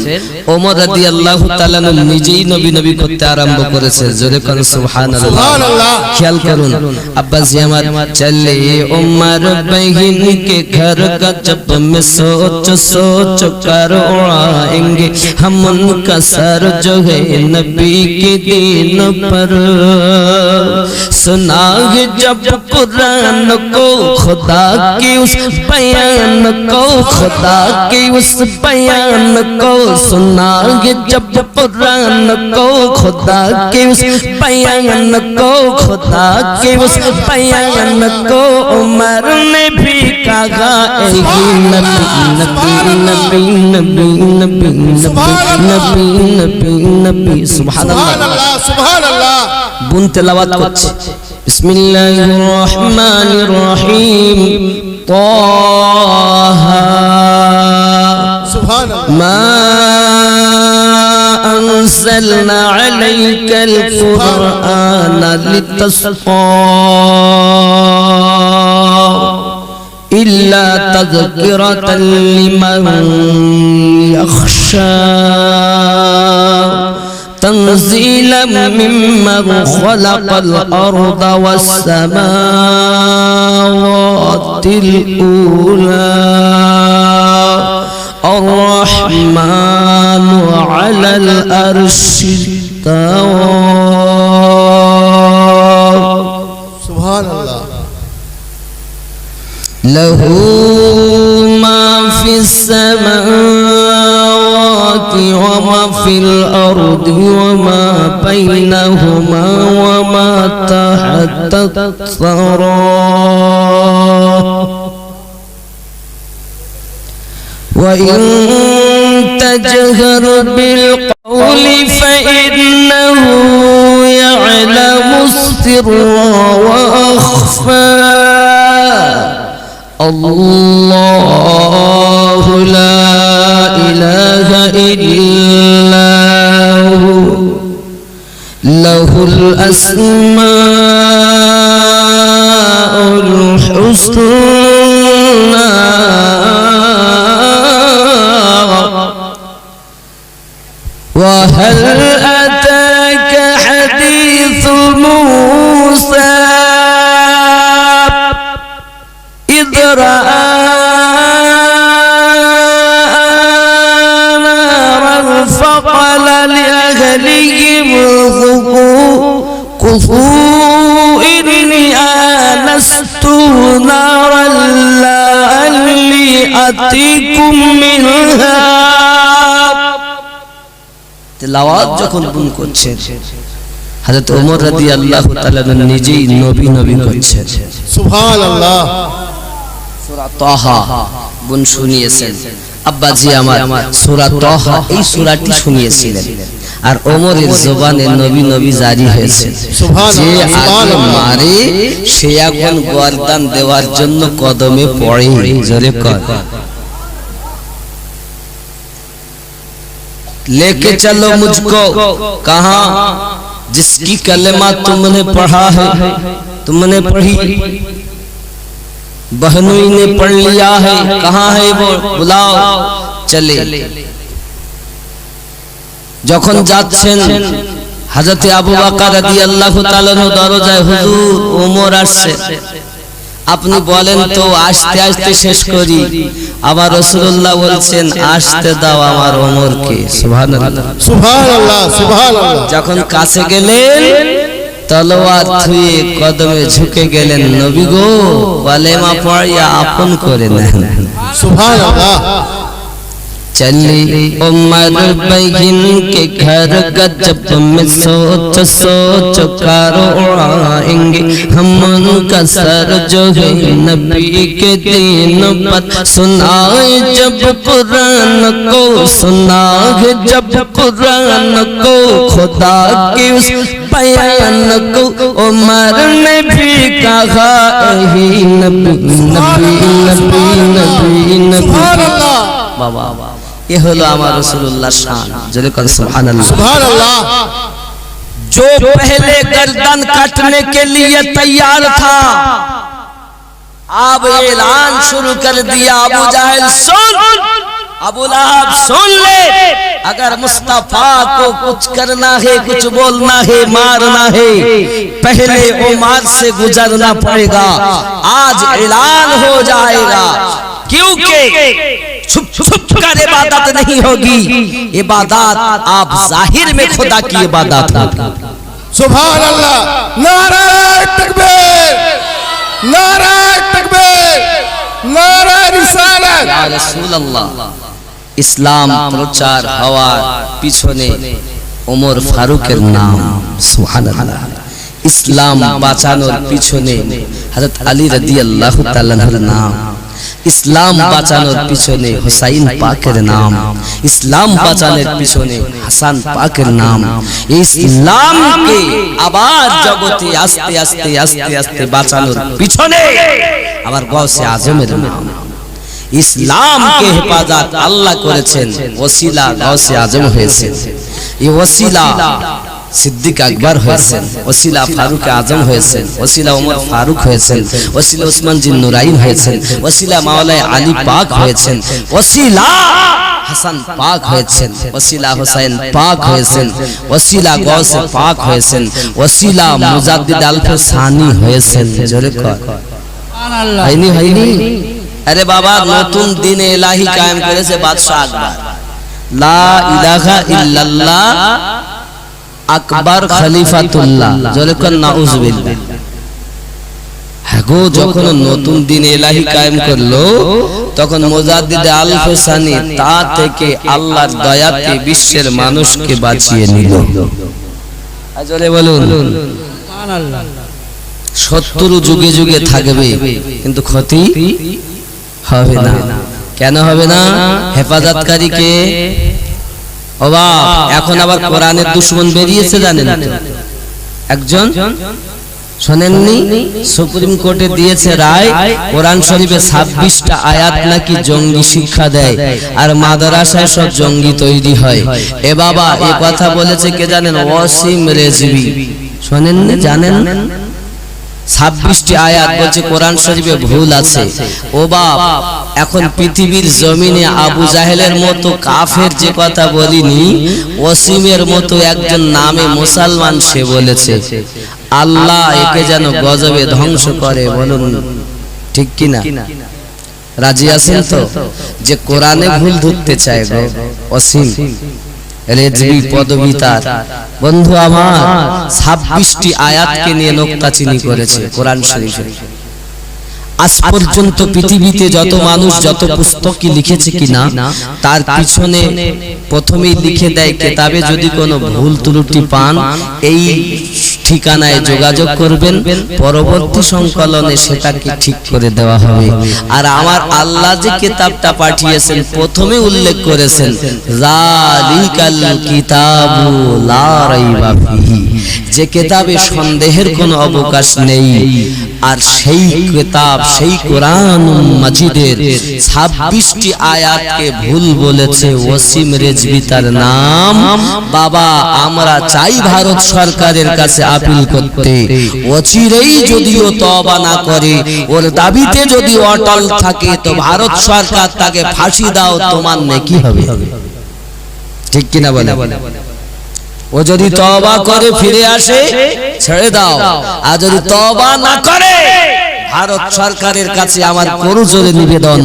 ওমর রাদিয়াল্লাহু তাআলা নিজেই নবী নবী করতে আরম্ভ করেছে। জোরে কোন সুবহানাল্লাহ। সুবহানাল্লাহ। ख्याल करूं अब्बा जी हमार चले उमर बहन के घर का जब में सोच सोच कर उड़ाएंगे हम उनका सर जो है नबी के दीन पर। सुना है जब कुरान को खुदा के उस बयान को, खुदा के उस बयान को सुना है जब कुरान को, खुदा के उस बयान को, खुदा के उस बयान को उमर ने भी कहा नबी नबी नबी नबी नबी नबी नबी नबी नबी। सुभानअल्लाह सुभानअल्लाह। बुन तिलावत करছে बिस्मिल्लाहिर रहमानिर रहीम ताहा सुभानअल्लाह। मा أنزلنا عليك القرآن لتشقى إلا تذكرة لمن يخشى تنزيلا ممن خلق الأرض والسماوات الأولى الرحمن على العرش استوى सुभानअल्लाह। له ما في السماوات وما في الأرض وما بينهما وما تحت الثرى وإن تجهر بالقول فإنه يعلم السر وأخفى الله لا إله إلا هو له الأسماء الحسنى وهل أتاك حديث موسى إذ رأى نارا فقال لأهلهم كثوا إني آنست نارا لعلي آتيكم منها। তেলাওয়াত যখন গুণ করছেন হযরত ওমর রাদিয়াল্লাহু তাআলা নিজেই নবী নবী করছেন। সুবহানাল্লাহ। সূরা তাহা গুণ শুনিয়েছেন আব্বাজি আমার। সূরা তাহা এই সূরাটি শুনিয়েছিলেন আর ওমরের জবানে নবী নবী জারি হয়েছে। যে আগে মারে সে এখন গর্দান দেওয়ার জন্য কদমে পড়ে। জোরে কর लेके चलो मुझको कहां जिसकी कलमा तुमने पढ़ा है, तुमने पढ़ी, बहनोई ने पढ़ लिया है, कहां है वो, बुलाओ चले। যখন যাচ্ছেন হযরত আবু বকর রাদিয়াল্লাহু তাআলা দরজায়, হুজুর ওমর আসছে, আপনি বলেন তো আসতে আসতে শেষ করি। আবার রাসূলুল্লাহ বলছেন আসতে দাও আমার ওমরকে। সুবহানাল্লাহ সুবহানাল্লাহ সুবহানাল্লাহ। যখন কাছে গেলেন তলোয়ার ছুঁয়ে কদমে ঝুঁকে গেলেন, নবী গো কালেমা পড়িয়া আপন করে নেন। সুবহানাল্লাহ। चली उमर बहन के घर का जब में सोच सोच कर उड़ाएंगे हम उनका सर जो है नबी के दीन पर। सुनाए जब कुरान को, सुनाए जब कुरान को, खुदा के उस बयान को उमर ने भी कहा ही नबी नबी नबी नबी नबी। बाबा ये हलो हमारा रसूलुल्लाह शान। जरे कल सुभानअल्लाह सुभानअल्लाह। जो पहले गर्दन काटने के लिए तैयार था अब ऐलान शुरू कर दिया, अबू जाहिल सुन अबू लहब सुन ले, अगर मुस्तफा को कुछ करना है, कुछ बोलना है, मारना है, पहले उमर से गुजरना पड़ेगा। आज ऐलान हो जाएगा, क्योंकि छुप छुप कर इबादत नहीं होगी, इबादत आप जाहिर में खुदा की इबादत होगी। सुभान अल्लाह, नारे तकबीर, नारे तकबीर, नारे रिसालत। या रसूल अल्लाह, ইসলাম প্রচার হওয়ার পিছনে ওমর ফারুকের নাম, সুবহানাল্লাহ। ইসলাম বাঁচানোর পিছনে হযরত আলী রাদিয়াল্লাহু তাআলা আনহুর নাম, ইসলাম বাঁচানোর পিছনে হুসাইন পাকের নাম, ইসলাম বাঁচানোর পিছনে হাসান পাকের নাম। এই ইসলামকে আবার জগতে আস্তে আস্তে আস্তে আস্তে বাঁচানোর পিছনে আবার গাউসে আজমের নাম। ইসলাম के हिफाजत अल्लाह করেছেন, ওসিলা গাউসে আজম হয়েছে। এই ওসিলা সিদ্দিক আকবর হয়েছেন, ওসিলা ফারুক আজম হয়েছেন, ওসিলা ওমর ফারুক হয়েছেন, ওসিলা উসমান জিন নুরাইন হয়েছেন, ওসিলা মাওলাই আলী পাক হয়েছেন, ওসিলা হাসান পাক হয়েছেন, ওসিলা হুসাইন পাক হয়েছেন, ওসিলা গাউসে পাক হয়েছেন, ওসিলা মুজাদ্দিদ আলফে সানি হয়েছেন। জোরে কর সুবহানাল্লাহ। হয়নি হয়নি? अरे बाबा, नतून दिन इलाही कायम करेছে बादशाह আকবর। লা ইলাহা ইল্লাল্লাহ আকবর খলিফাতুল্লাহ। জোরে কোন নাউজুবিল্লাহ। হ্যাঁ গো, যখন নতুন দিন ইলাহি কায়েম করলো, তখন মুজাদ্দিদ আলফে সানি তা থেকে আল্লাহর দয়াতে বিশ্বের মানুষকে বাঁচিয়ে নিল। জোরে বলুন সুবহানাল্লাহ। শত্রু যুগে যুগে থাকবে, কিন্তু ক্ষতি হবে না। কেন হবে না? হেফাজতকারী কে? অবাক, এখন আবার কোরআনের দুশমন বেরিয়েছে, জানেন তো? একজন শোনেননি, সুপ্রিম কোর্টে দিয়েছে রায়, কোরআন শরীফে 26টা আয়াত নাকি জঙ্গি শিক্ষা দেয়, আর মাদ্রাসায় সব জঙ্গি তৈরি হয়। এ বাবা, এ কথা বলেছে কে জানেন? ওয়াসিম রেজভি। শোনেননি? জানেন? 26টি আয়াত বলছে কোরআন শরীফে ভুল আছে। ও বাপ, এখন পৃথিবীর জমিনে আবু জাহেলের মতো কাফের যে কথা বলিনি, ওসিমের মতো একজন নামে মুসলমান সে বলেছে, আল্লাহ একে যেন গজবে ধ্বংস করে। বলুন ঠিক কিনা? রাজি আছেন তো? যে কোরআনে ভুল ধরতে চায় গো, ওসিম রেজভি পদবী তার। বন্ধু আমার, 26টি আয়াতকে নিয়ে নোক্তাচিনি করেছে কোরআন শরীফে। আজ পর্যন্ত পৃথিবীতে যত মানুষ যত পুস্তকই লিখেছে কিনা, তার পিছনে প্রথমেই লিখে দেয় কিতাবে যদি কোনো ভুল ত্রুটি পান, এই ঠিকানায় যোগাযোগ করবেন, পরবর্তী সংকলনে সেটাকে ঠিক করে দেওয়া হবে। আর আমার আল্লাহ যে কিতাবটা পাঠিয়েছেন, প্রথমে উল্লেখ করেছেন যালিকাল কিতাবু লা রাইবা ফিহি, যে কিতাবে সন্দেহের কোনো অবকাশ নেই। আর সেই কিতাব, সেই কোরআন মাজিদের 26টি আয়াতকে ভুল বলেছে ওসিম রেজভি তার নাম। বাবা, আমরা চাই ভারত সরকারের কাছে আপিল করতে, অচিরেই যদিও তওবা না করে, ওর দাবিতে যদি অটল থাকে, তো ভারত সরকার তাকে ফাঁসি দাও, তোমার নেকি হবে। ঠিক কিনা বলে? ও যদি তওবা করে ফিরে আসে, ছেড়ে দাও। আর যদি তওবা না করে, ভারত সরকারের কাছে আমার করজোরে নিবেদন,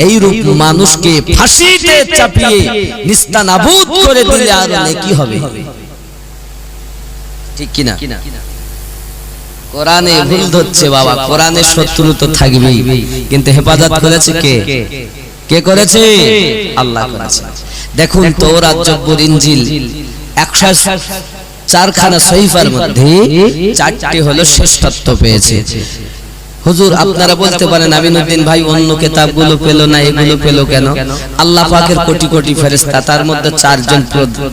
এই রূপ মানুষকে ফাঁসিতে চাপিয়ে নিস্তানাবুদ করে দিলে আর নেকি হবে। ঠিক কিনা? কোরআনে ভুল ধরছে বাবা, কোরআনের শত্রু তো থাকবেই, কিন্তু হেফাজত করেছে কে? কে করেছে? আল্লাহ করেছে। দেখুন, তাওরাত, জবুর, ইনজিল 104খানা সহিফার মধ্যে 4টি হলো শ্রেষ্ঠত্ব পেয়েছে। হুজুর, আপনারা বলতে পারেন আমিনুদ্দিন ভাই অন্য কিতাবগুলো পেল না, এগুলো পেল কেন? আল্লাহ পাকের কোটি কোটি ফেরেশতা, তার মধ্যে 4 জন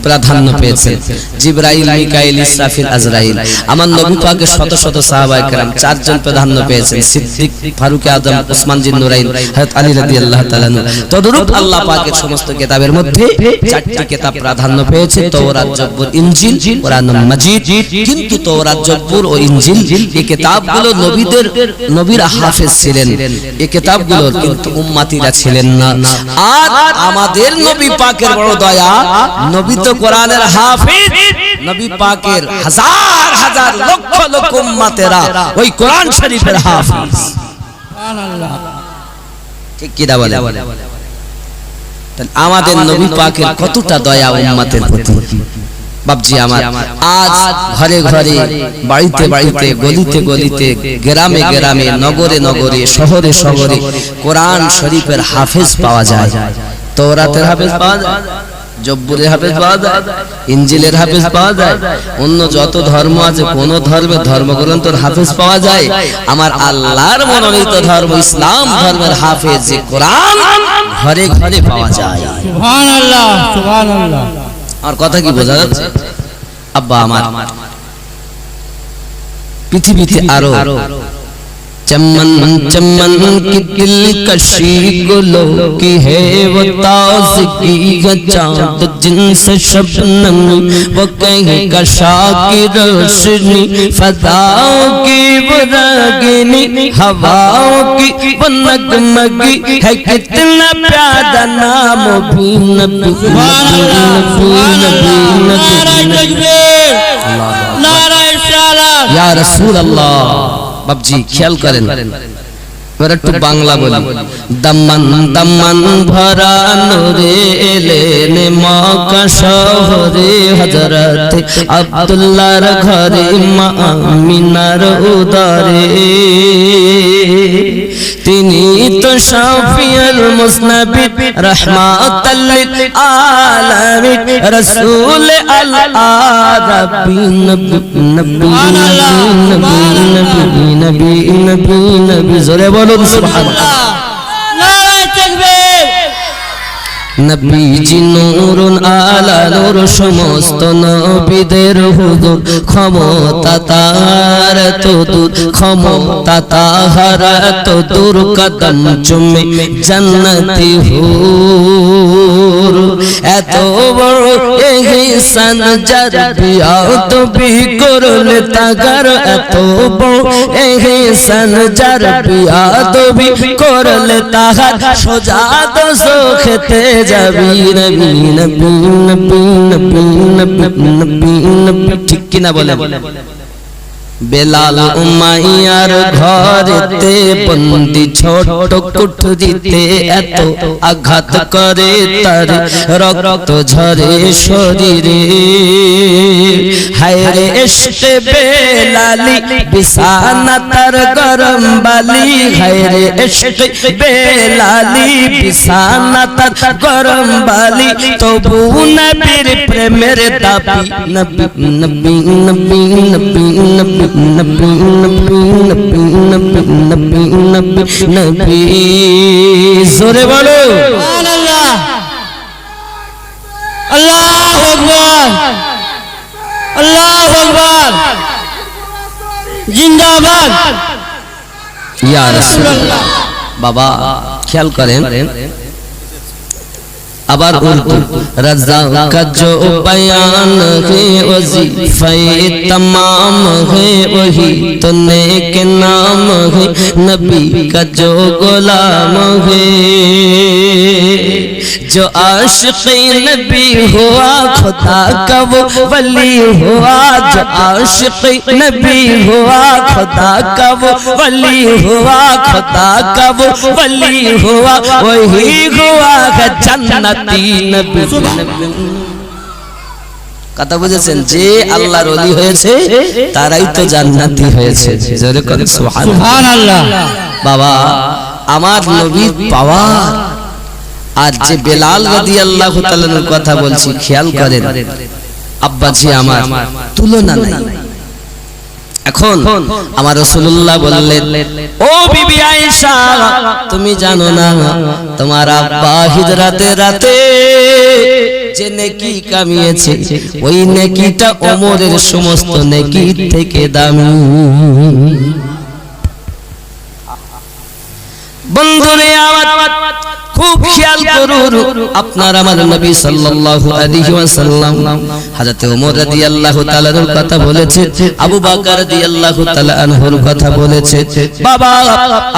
প্রাধান্য পেয়েছেন, জিবরাইল, মিকাইল, ইসরাফিল, আজরাইল। আমার নবী পাকের শত শত সাহাবায়ে কেরাম 4 জন প্রাধান্য পেয়েছেন, সিদ্দিক, ফারুক আযম, উসমান জিন নুরাইন, হযরত আলী রাদিয়াল্লাহু তাআলা। তদরূপ আল্লাহ পাকের সমস্ত কিতাবের মধ্যে 4টি কিতাব প্রাধান্য পেয়েছে, তাওরাত, জবুর, ইনজিল, কোরআন মাজিদ। কিন্তু তাওরাত, জবুর ও ইনজিল এই কিতাবগুলো নবীদের নবীরা হাফেজ ছিলেন এই কিতাবগুলোর, কিন্তু উম্মতিরা ছিলেন না। আর আমাদের নবী পাকের বড় দয়া, নবী তো কোরআনের হাফেজ, নবী পাকের হাজার হাজার লক্ষ লক্ষ উম্মতেরা ওই কোরআন শরীফের হাফেজ। সুবহানাল্লাহ। ঠিক কি না বলে? তাহলে আমাদের নবী পাকের কতটা দয়া উম্মতের প্রতি। বাপজি আমার, আজ ঘরে ঘরে, বাড়িতে বাড়িতে, গলিতে গলিতে, গ্রামে গ্রামে, নগরে নগরে, শহরে শহরে কোরআন শরীফের হাফেজ পাওয়া যায়। তওরাতের হাফেজ পাওয়া যায়, জব্বুরের হাফেজ পাওয়া যায়, ইনজিলের হাফেজ পাওয়া যায়, অন্য যত ধর্ম আছে কোন ধর্মের ধর্মগ্রন্থের হাফেজ পাওয়া যায়। আমার আল্লাহর মনোনীত ধর্ম ইসলাম ধর্মের হাফেজ যে কোরআন ঘরে ঘরে পাওয়া যায়। সুবহানাল্লাহ, সুবহানাল্লাহ। আমার কথা কি বোঝা যাচ্ছে? আব্বা আমার, পৃথিবীতে আরো चमन चमन की दिलकशी गुलों की है वो ताज़गी चाँद जिनसे शबनम वो कहीं कशा की रोशनी फज़ाओं की वो रागिनी हवाओं की वो नगमगी है कितना प्यारा नाम भी नबी या रसूल अल्लाह। बाबजी ख्याल करें, এবার একটু বাংলা বলি। দামান দামান ভরা নূরে এলেন মক্কা শহরে, হযরত আব্দুল্লাহর ঘরে মা আমিনার উদরে। তিনি তো শাফিউল মুসনাবিদ রাহমাতাল লিল আলামিন রাসূল আল আরাবিন নবী নবী নবী নবী নবী নবী জোরে বলুন সুবহানাল্লাহ। নারায়ে তাকবীর। নবীজি নূরুন আলা নূর, সমস্ত নবীদের হুজুর, ক্ষমতা তার তো দূর, ক্ষমতা তাহার তো দূর, কদম চুমে জান্নাতি হুর। এত বড় ইহসান যার বিয়াত বি করলে তাগার, এত বড় ইহসান যার বিয়াত বি করলে তাহার, সোজা দোজখেতে যাবি নবী নবী নবী নবী নবী নবী নবী। ঠিক কি না বলে? বেলাল উমাইয়ার ঘরেতে বন্দি ছোট কুঠরিতে, এত আঘাত করে তার রক্ত ঝরে শরীরে। হায় রে ইশকে বেলালি বিছানা তার গরম বালি, হায় রে ইশকে বেলালি বিছানা তার গরম বালি, তবু নবীর প্রেমের দাবি নবী নবী নবী নবী নবী নবী নবী নবী নবী নবী নবী নবী। জোরে বলো সুবহানাল্লাহ। আল্লাহু আকবার, আল্লাহু আকবার, জিন্দাবাদ ইয়া রাসূলুল্লাহ। বাবা খেয়াল করেন, আবার উর্দু। रज़ा का जो बयान है वजीफ़े तमाम है, वही तो नेक नाम है, नबी का जो गुलाम है। जो आशिक़े नबी हुआ खुदा का वो वली हुआ, जो आशिक़े नबी हुआ खुदा का वो वली हुआ, खुदा का वो वली हुआ, वही हुआ है जन्नती नबी। কথা বুঝেছেন? যে আল্লাহর ওলি হয়েছে তারাই তো জান্নাতি হয়েছে। জোরে করে সুবহানাল্লাহ। বাবা আমার নবীর পাওয়ার, আর যে বেলাল রাদিয়াল্লাহু তাআলার কথা বলছি, খেয়াল করেন আব্বাজি আমার, তুলনা নাই। এখন আমার রাসূলুল্লাহ বললেন, ও বিবি আয়েশা, তুমি জানো না তোমার আব্বা হিজরাতে রাতে যে নেকি কামিয়েছে, ওই নেকিটা ওমরের সমস্ত নেকি থেকে দামি। বন্ধুরে আমার খুব খেয়াল করুন, আপনার আমার নবী সাল্লাল্লাহু আলাইহি ওয়াসাল্লাম হযরত ওমর রাদিয়াল্লাহু তাআলার কথা বলেছে, আবু বকর রাদিয়াল্লাহু তাআলা আনহুর কথা বলেছে। বাবা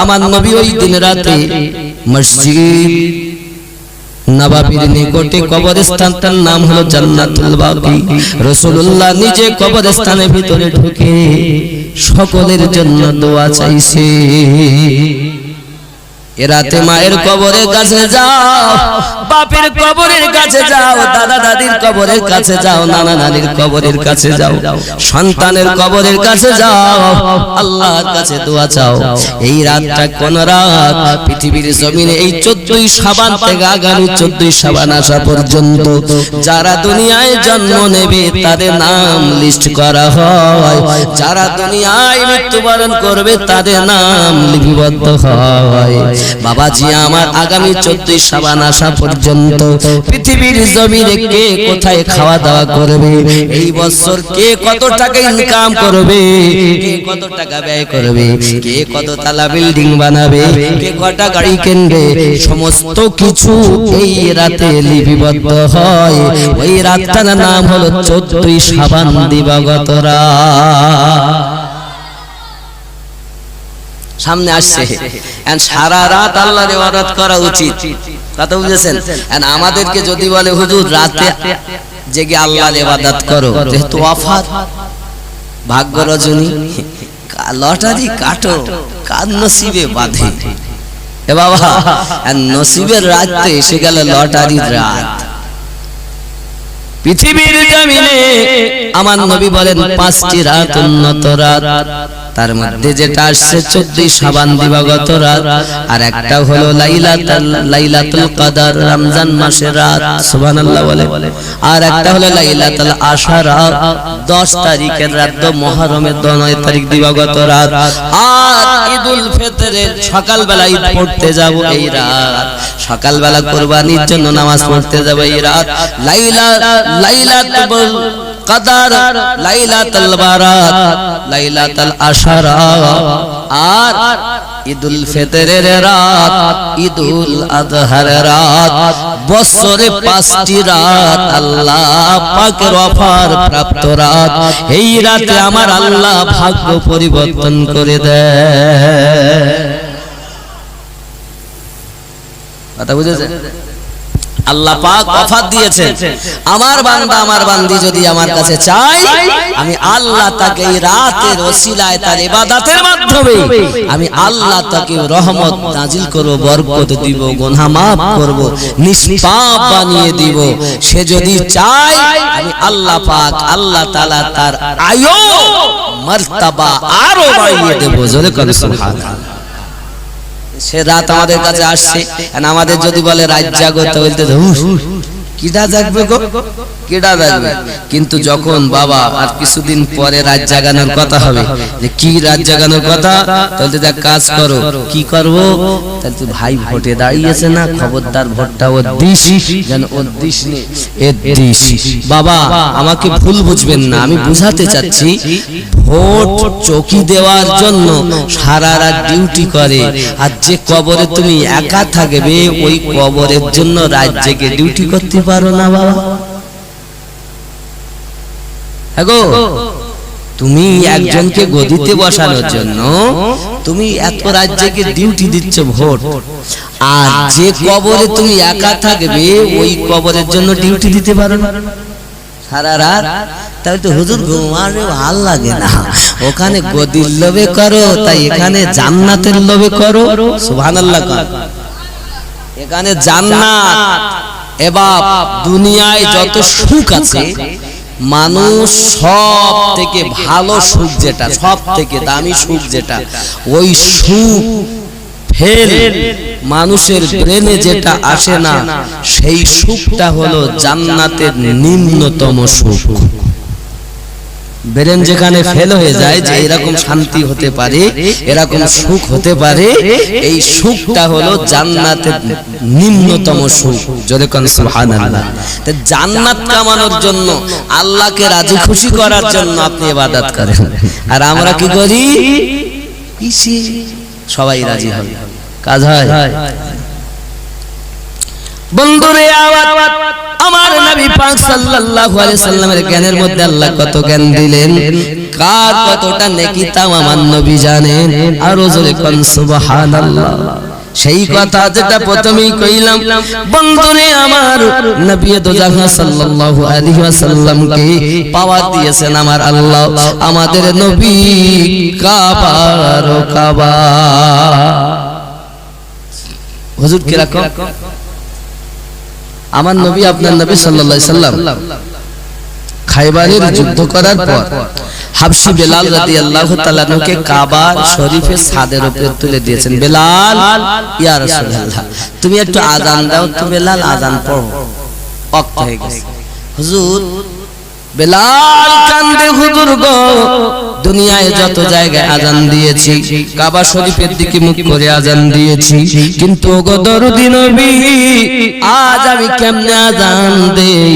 আমার নবী ওই দিন রাতে মসজিদ নববীর নিকটে কবরস্থানটার নাম হলো জান্নাতুল বাকি। রাসূলুল্লাহ নিজে কবরস্থানের ভিতরে ঢুকে সকলের জন্য দোয়া চাইছে। এরাতে মায়ের কবরের কাছে যাও, বাপের কবরের কাছে যাও, দাদা দাদির কবরের কাছে যাও, নানা নানির কবরের কাছে যাও, সন্তানের কবরের কাছে যাও, আল্লাহর কাছে দোয়া চাও। এই রাতটা কোন রাত? পৃথিবীর জমিনে এই 14ই শাবান থেকে আগামী 14ই শাবান আসা পর্যন্ত যারা দুনিয়ায় জন্ম নেবে তাদের নাম লিস্ট করা হয়, যারা দুনিয়ায় মৃত্যুবরণ করবে তাদের নাম লিপিবদ্ধ হয়। বাবাজি আমার আগামী 14ই শাবান আসা পর্যন্ত পৃথিবীর জমিনে কে কোথায় খাওয়া দাওয়া করবে, এই বছর কে কত টাকা ইনকাম করবে, কে কত টাকা ব্যয় করবে, কে কত তালা বিল্ডিং বানাবে, কে কটা গাড়ি কিনবে, সমস্ত কিছু এই রাতে লিপিবদ্ধ হয়। ওই রাতটার নাম হলো 14ই শাবান দিবাগত রাত। সামনে আসছে, সারা রাত আল্লাহর ইবাদত করা উচিত, কথা বুঝেছেন? আমাদেরকে যদি বলে হুজুর রাতে জেগে আল্লাহর ইবাদত করো, যেহেতু অফার ভাগ্য রজনী লটারি কাটো, কার নসিবে বাঁধে। এ বাবা নসিবের রাতে এসে গেল লটারির রাত। পৃথিবীর জমিনে আমার নবী বলেন 5টি রাত উন্নত রাত, তার মধ্যে যেটা আসছে 14ই শাবান দিবাগত রাত, আর একটা হলো লাইলাতুল কদর রমজান মাসের রাত, সুবহানাল্লাহ বলে, আর একটা হলো লাইলাতুল আশরা 10 তারিখের রাত, মুহররমের 9 তারিখ দিবাগত রাত, আর ঈদুল ফিতরের সকালবেলা ঈদ পড়তে যাব এই রাত, সকালবেলা কুরবানির জন্য নামাজ পড়তে যাব এই রাত। লাইলাতুল কদর, লাইলাতুল বারাত, লাইলাতুল আশরা, আর ঈদুল ফিতরের রাত, ঈদুল আযহার রাত। বছরে 5টি রাত আল্লাহ পাকের অফার প্রাপ্ত রাত। এই রাতে আমার আল্লাহ ভাগ্য পরিবর্তন করে দেয়। কথা বুঝেছেন? আল্লাহ পাক অফার দিয়েছেন, আমার বান্দা আমার বান্দি যদি আমার কাছে চায়, আমি আল্লাহ তাকে এই রাতের ওসিলায় তার ইবাদতের মাধ্যমে আমি আল্লাহ তাকে রহমত নাজিল করব, বরকত দিব, গুনাহ maaf করব, নিষ্পাপ বানিয়ে দিব। সে যদি চায় আমি আল্লাহ পাক আল্লাহ তাআলা তার আয়ু মার্তাবা আরো বাড়িয়ে দেব। জোরে করে সুবহানাল্লাহ। সে রাত আমাদের কাছে আসছে, আমাদের যদি বলে রাত জাগো, তো বলতে কিডা জাগবে গো, কিডা জাগবে। কিন্তু যখন বাবা আর কিছুদিন পরে রাত জাগানোর কথা হবে, যে কি রাত জাগানোর কথা, তাহলে দেখ কাজ করো, কি করব, তাহলে তুই ভাই ভোটে দাঁড়িয়েছে না, খবরদার ভোটটা ওর দিস, যেন ওর দিস নে এর দিস। বাবা আমাকে ভুল বুঝবেন না, আমি বুঝাতে চাচ্ছি, ভোট চৌকি দেওয়ার জন্য সারা রাত ডিউটি করে, আর যে কবরে তুমি একা থাকবে ওই কবরের জন্য রাত জেগে ডিউটি করতে পারো না বাবা। হ্যাগো তুমি একজনকে গদিতে বসানোর জন্য তুমি এত রাত জেগে ডিউটি দিচ্ছ ভোট, আর যে কবরে তুমি একা থাকবে ওই কবরের জন্য ডিউটি দিতে পারো না সারা রাত। তাহলে তো হুজুর ঘুমারে ভালো লাগে না, ওখানে গদির লোভে করো, তাই এখানে জান্নাতের লোভে করো। সুবহানাল্লাহ। এখানে জান্নাত, এবার দুনিয়ায় যত সুখ আছে, মানুষ সব থেকে ভালো সুখ যেটা, সব থেকে দামি সুখ যেটা, ওই সুখ ফেল মানুষের ব্রেনে যেটা আসে না, সেই সুখটা হলো জান্নাতের নিম্নতম সুখ। ব্রেন যেখানে ফেল হয়ে যায় যে এরকম শান্তি হতে পারে, এরকম সুখ হতে পারে, এই সুখটা হলো জান্নাতের নিম্নতম সুখ। জোরে কোন সুবহানাল্লাহ। তো জান্নাত কামানোর জন্য, আল্লাহকে রাজি খুশি করার জন্য আপনি ইবাদত করেন, আর আমরা কি করি? সবাই রাজি হবে, কাজ হয়। বন্ধুরে আমার নবী পাক সাল্লাল্লাহু আলাইহি সাল্লামের জ্ঞানের মধ্যে আল্লাহ কত জ্ঞান দিলেন, কার কতটা নেকি তাও আমার নবী জানেন। আর জোরে কোন সুবহানাল্লাহ। সেই কথা যেটা প্রথমেই কইলাম, বন্ধুরে আমার নবী দোজাহা সাল্লাল্লাহু আলাইহি ওয়াসাল্লামকে পাওয়ার দিয়েছেন আমার আল্লাহ। আমাদের নবী কাবার কাবা। হুজুর কি রাখো আমার নবী আপনার নবী সাল্লাল্লাহু আলাইহি সাল্লাম খায়বারের যুদ্ধ করার পর হাবশী বেলাল রাদিয়াল্লাহু তাআলা কে কাবা শরীফের ছাদের উপরে তুলে দিয়েছেন। বেলাল, ইয়া রাসূলুল্লাহ তুমি একটু আযান দাও তো। বেলাল আযান পড়ো, ওয়াক্ত হয়ে গেছে। হুজুর বেলাল কান্দে, হুজুর গো দুনিয়ায় যত জায়গায় আযান দিয়েছি, কাবা শরীফের দিকে মুখ করে আযান দিয়েছি, কিন্তু ওগো দরদি নবী আজ আমি কেমনে আযান দেই?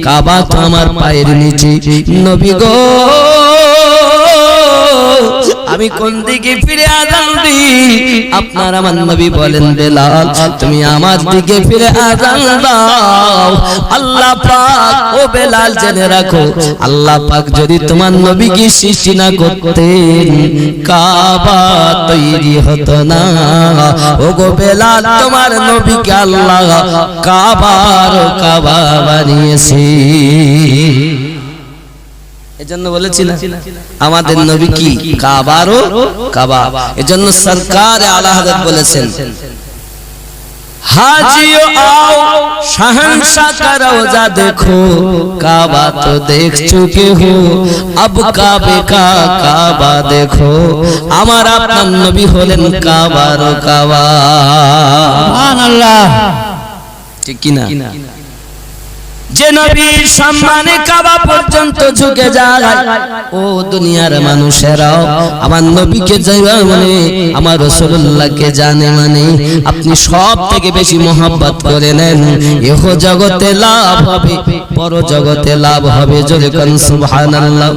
কাবা তো আমার পায়ের নিচে। নবী গো আমি কোন দিকে ফিরে আযান দিই? আপনার আমার নবী বলেন, বেলাল তুমি আমার দিকে ফিরে আযান দাও। আল্লাহ পাক, ও বেলাল জেনে রাখো, আল্লাহ পাক যদি তোমার নবীকে সৃষ্টি না করতেন কাবা তৈরি হতো না। ও গো বেলাল তোমার নবীকে আল্লাহ কাবার কাবা বানিয়েছে। এজন্য বলেছি না আমাদের নবী কি কাবারও কাবা। এজন্য সরকার আলা হযরত বলেছেন, हाजियो आओ शहंशाह का रोजा देखो, काबा तो देख चुके हो अब काबे का काबा देखो। আমার আপনার নবী হলেন কাবার কাবা। সুবহানাল্লাহ, ঠিক কি না? যে নবীর সম্মানে কাবা পর্যন্ত ঝুঁকে যায়, ও দুনিয়ার মানুষেরাও আমার নবীকে মানে আমার রাসূলুল্লাহকে জানে, মানে আপনি সব থেকে বেশি মহব্বত করে নেন, ইহ জগতে লাভ হবে, পর জগতে লাভ হবে। জোরে কোন সুবহানাল্লাহ।